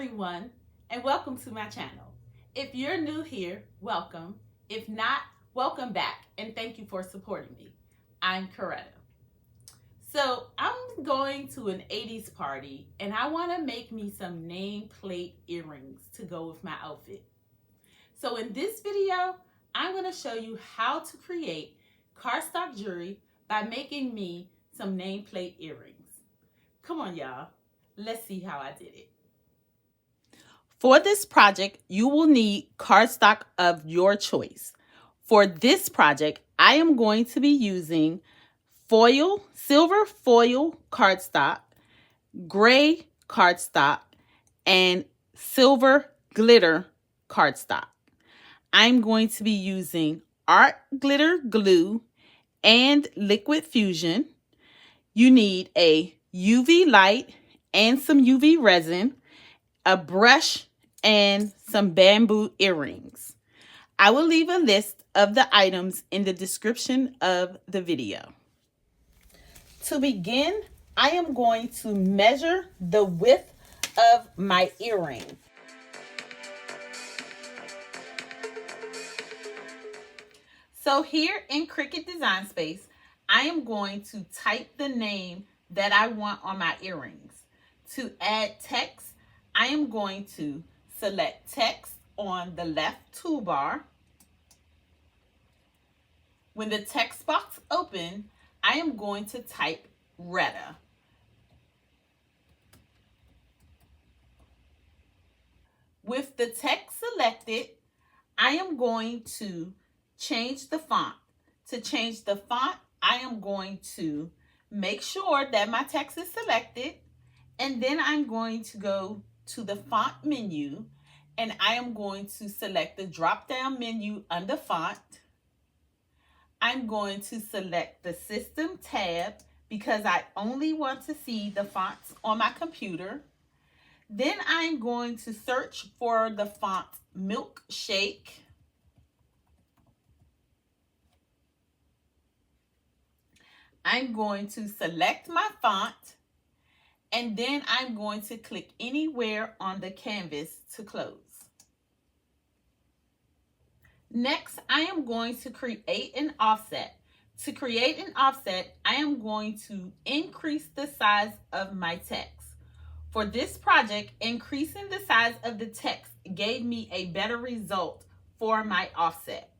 everyone, and welcome to my channel. If you're new here, welcome. If not, welcome back, and thank you for supporting me. I'm Coretta. So I'm going to an 80s party, and I want to make me some nameplate earrings to go with my outfit. So in this video, I'm going to show you how to create cardstock jewelry by making me some nameplate earrings. Come on, y'all. Let's see how I did it. For this project, you will need cardstock of your choice. For this project, I am going to be using silver foil cardstock, gray cardstock, and silver glitter cardstock. I'm going to be using art glitter glue and liquid fusion. You need a UV light and some UV resin, a brush, and some bamboo earrings. I will leave a list of the items in the description of the video. To begin, I am going to measure the width of my earring. So here in Cricut Design Space, I am going to type the name that I want on my earrings. To add text, I am going to select text on the left toolbar. When the text box opens, I am going to type Retta. With the text selected, I am going to change the font. To change the font, I am going to make sure that my text is selected, and then I'm going to go to the font menu, and I am going to select the drop-down menu under font. I'm going to select the system tab because I only want to see the fonts on my computer. Then I'm going to search for the font Milkshake. I'm going to select my font, and then I'm going to click anywhere on the canvas to close. Next, I am going to create an offset. To create an offset, I am going to increase the size of my text. For this project, increasing the size of the text gave me a better result for my offset.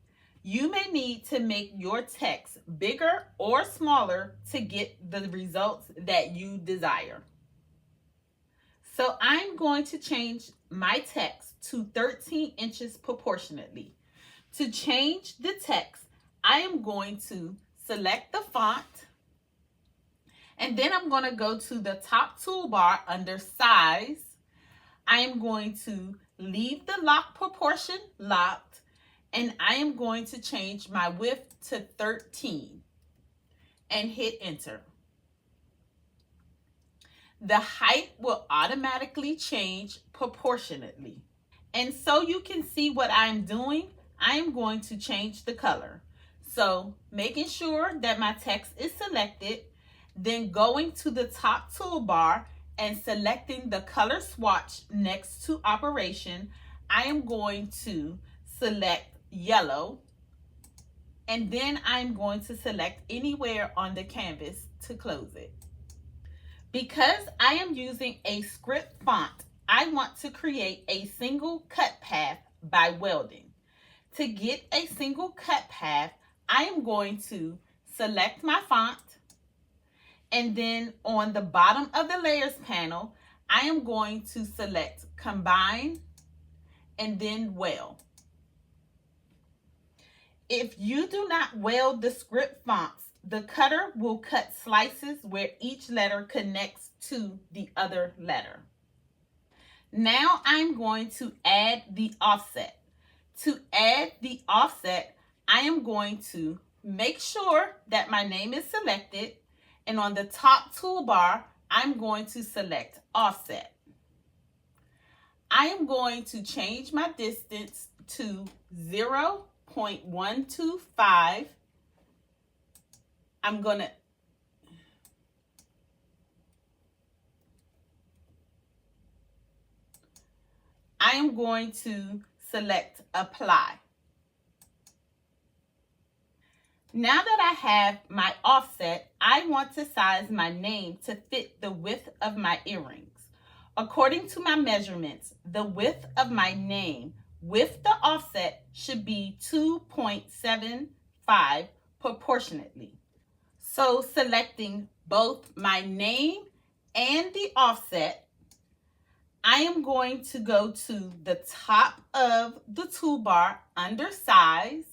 You may need to make your text bigger or smaller to get the results that you desire. So I'm going to change my text to 13 inches proportionately. To change the text, I am going to select the font, and then I'm going to go to the top toolbar under size. I am going to leave the lock proportion locked, and I am going to change my width to 13 and hit enter. The height will automatically change proportionately. And so you can see what I'm doing, I am going to change the color. So making sure that my text is selected, then going to the top toolbar and selecting the color swatch next to operation, I am going to select yellow, and then I'm going to select anywhere on the canvas to close it. Because I am using a script font, I want to create a single cut path by welding. To get a single cut path, I am going to select my font, and then on the bottom of the layers panel, I am going to select combine and then weld. If you do not weld the script fonts, the cutter will cut slices where each letter connects to the other letter. Now I'm going to add the offset. To add the offset, I am going to make sure that my name is selected, and on the top toolbar, I'm going to select offset. I am going to change my distance to 0.125. I'm going to I am going to select apply. Now that I have my offset, I want to size my name to fit the width of my earrings. According to my measurements, the width of my name with the offset should be 2.75 proportionately. So selecting both my name and the offset, I am going to go to the top of the toolbar under size.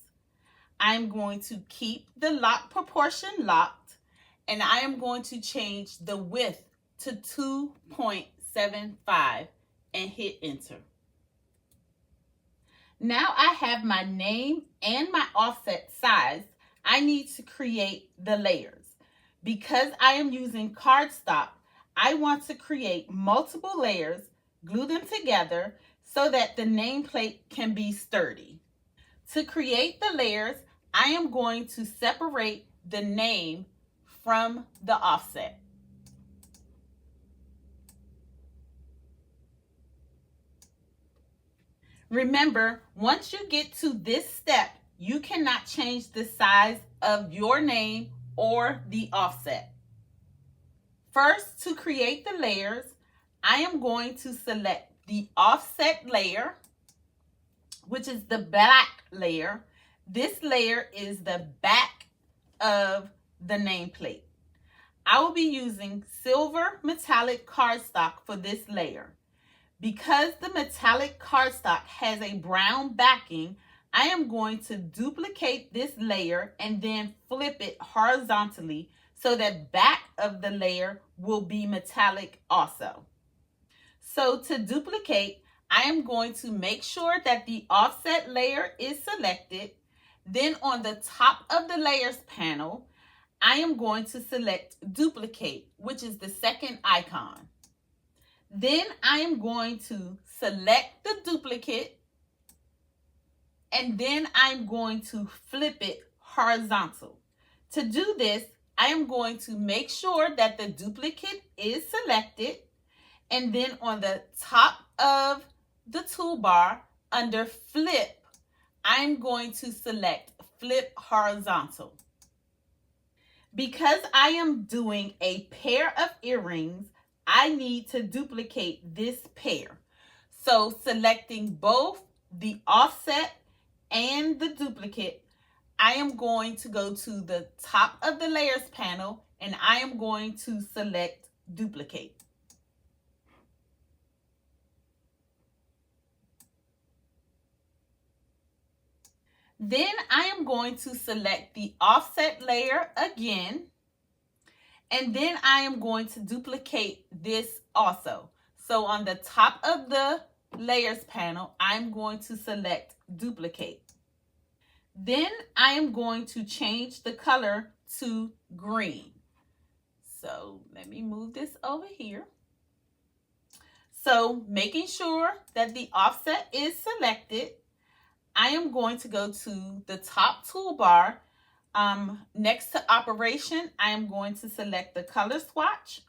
I'm going to keep the lock proportion locked, and I am going to change the width to 2.75 and hit enter. Now I have my name and my offset size. I need to create the layers. Because I am using cardstock, I want to create multiple layers, glue them together so that the nameplate can be sturdy. To create the layers, I am going to separate the name from the offset. Remember, once you get to this step, you cannot change the size of your name or the offset. First, to create the layers, I am going to select the offset layer, which is the black layer. This layer is the back of the nameplate. I will be using silver metallic cardstock for this layer. Because the metallic cardstock has a brown backing, I am going to duplicate this layer and then flip it horizontally so that back of the layer will be metallic also. So to duplicate, I am going to make sure that the offset layer is selected. Then on the top of the layers panel, I am going to select duplicate, which is the second icon. Then I am going to select the duplicate, and then I'm going to flip it horizontal. To do this, I am going to make sure that the duplicate is selected, and then on the top of the toolbar under flip, I'm going to select flip horizontal. Because I am doing a pair of earrings, I need to duplicate this pair. So selecting both the offset and the duplicate, I am going to go to the top of the layers panel and I am going to select duplicate. Then I am going to select the offset layer again, and then I am going to duplicate this also. So on the top of the layers panel, I'm going to select duplicate. Then I am going to change the color to green. So let me move this over here. So making sure that the offset is selected, I am going to go to the top toolbar. Next to operation, I am going to select the color swatch,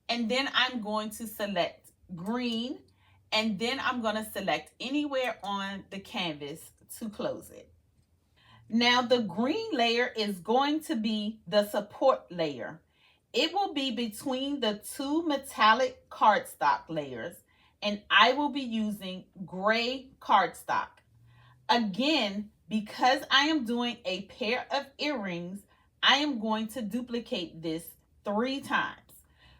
and then I'm going to select green, and then I'm going to select anywhere on the canvas to close it. Now the green layer is going to be the support layer. It will be between the two metallic cardstock layers, and I will be using gray cardstock. Again, because I am doing a pair of earrings, I am going to duplicate this 3 times.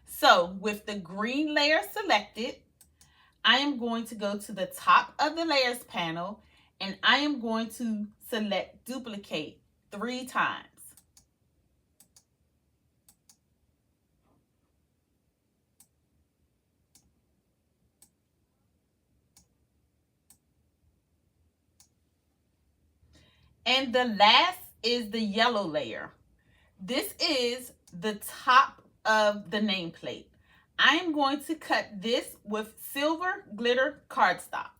So with the green layer selected, I am going to go to the top of the layers panel and I am going to select duplicate 3 times. And the last is the yellow layer. This is the top of the nameplate. I am going to cut this with silver glitter cardstock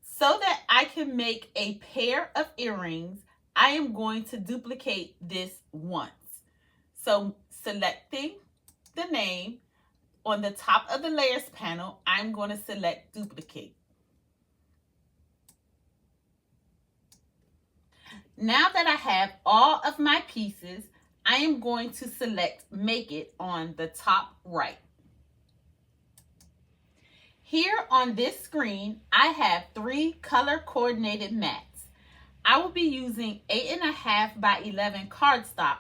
so that I can make a pair of earrings. I am going to duplicate this once. So selecting the name on the top of the layers panel, I'm going to select duplicate. Now that I have all of my pieces, I am going to select Make It on the top right. Here on this screen, I have 3 color coordinated mats. I will be using 8.5 by 11 cardstock,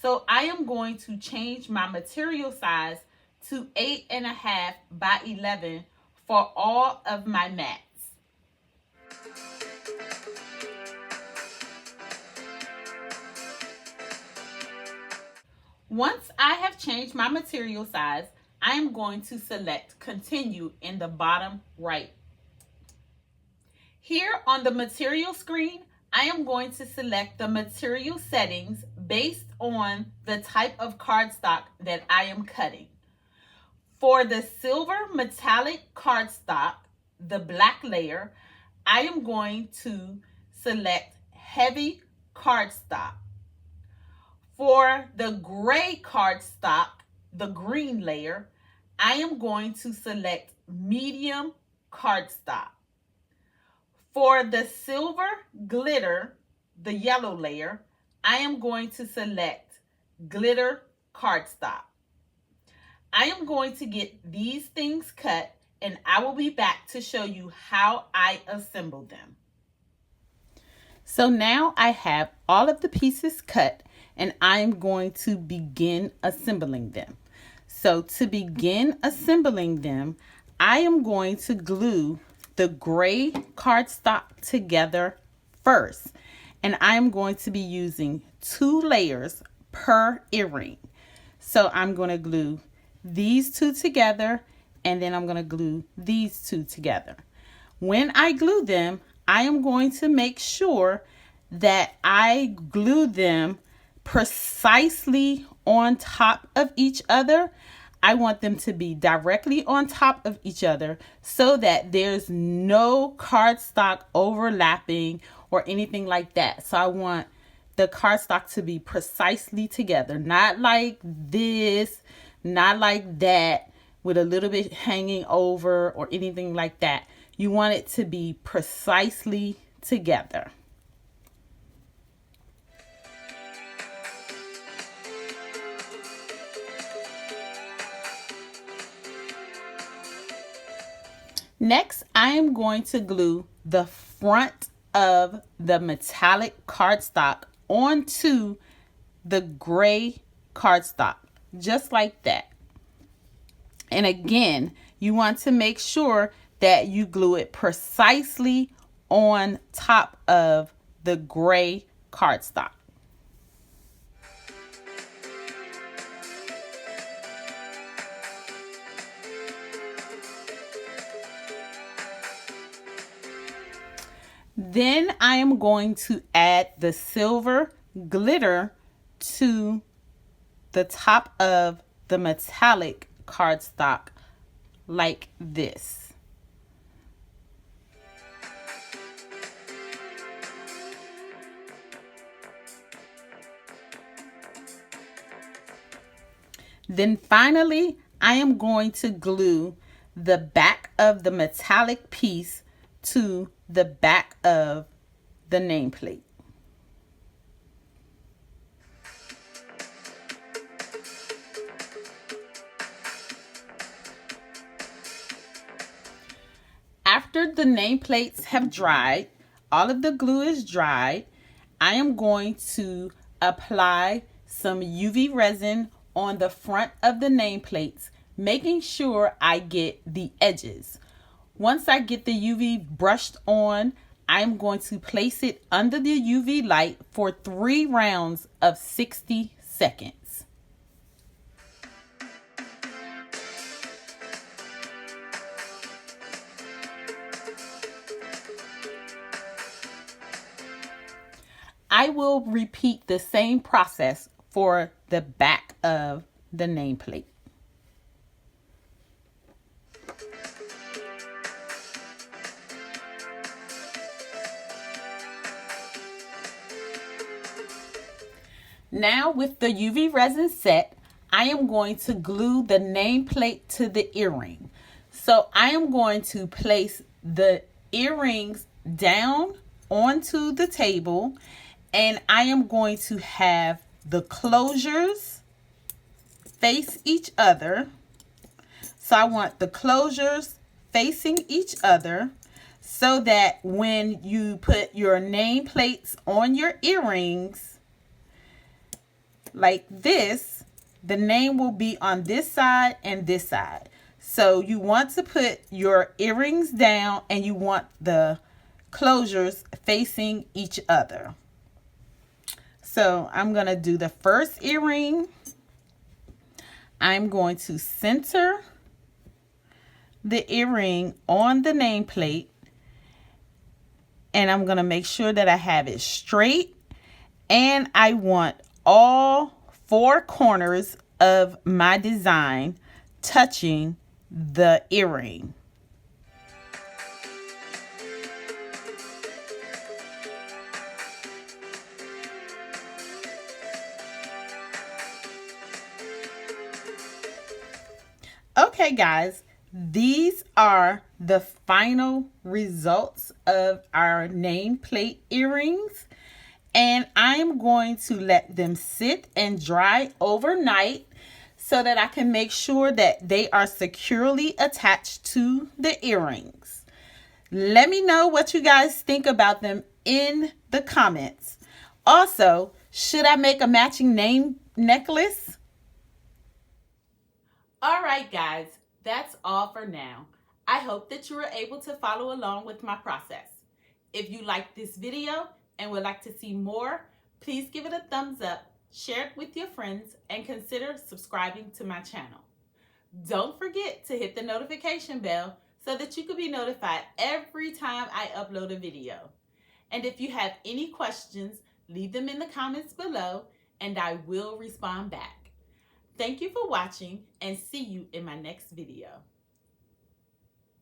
so I am going to change my material size to 8.5 by 11 for all of my mats. Once I have changed my material size, I am going to select Continue in the bottom right. Here on the material screen, I am going to select the material settings based on the type of cardstock that I am cutting. For the silver metallic cardstock, the black layer, I am going to select Heavy Cardstock. For the gray cardstock, the green layer, I am going to select Medium Cardstock. For the silver glitter, the yellow layer, I am going to select Glitter Cardstock. I am going to get these things cut, and I will be back to show you how I assemble them. So now I have all of the pieces cut, and I am going to begin assembling them. So to begin assembling them, I am going to glue the gray cardstock together first. And I'm going to be using 2 layers per earring. So I'm going to glue these 2 together, and then I'm going to glue these 2 together. When I glue them, I am going to make sure that I glue them precisely on top of each other. I want them to be directly on top of each other so that there's no cardstock overlapping or anything like that. So I want the cardstock to be precisely together, not like this, not like that, with a little bit hanging over or anything like that. You want it to be precisely together. Next, I am going to glue the front of the metallic cardstock onto the gray cardstock, just like that. And again, you want to make sure that you glue it precisely on top of the gray cardstock. Then I am going to add the silver glitter to the top of the metallic cardstock like this. Then finally, I am going to glue the back of the metallic piece to the back of the nameplate. After the nameplates have dried, all of the glue is dried, I am going to apply some UV resin on the front of the nameplates, making sure I get the edges. Once I get the UV brushed on, I'm going to place it under the UV light for 3 rounds of 60 seconds. I will repeat the same process for the back of the nameplate. Now with the UV resin set, I am going to glue the nameplate to the earring. So I am going to place the earrings down onto the table, and I am going to have the closures face each other. So I want the closures facing each other so that when you put your nameplates on your earrings like this, the name will be on this side and this side. So you want to put your earrings down and you want the closures facing each other. So I'm going to do the first earring. I'm going to center the earring on the nameplate, and I'm going to make sure that I have it straight, and I want all 4 corners of my design touching the earring. Okay, guys, these are the final results of our nameplate earrings, and I'm going to let them sit and dry overnight so that I can make sure that they are securely attached to the earrings. Let me know what you guys think about them in the comments. Also, should I make a matching name necklace? All right, guys, that's all for now. I hope that you were able to follow along with my process. If you liked this video and would like to see more, please give it a thumbs up, share it with your friends, and consider subscribing to my channel. Don't forget to hit the notification bell so that you can be notified every time I upload a video. And if you have any questions, leave them in the comments below and I will respond back. Thank you for watching, and see you in my next video.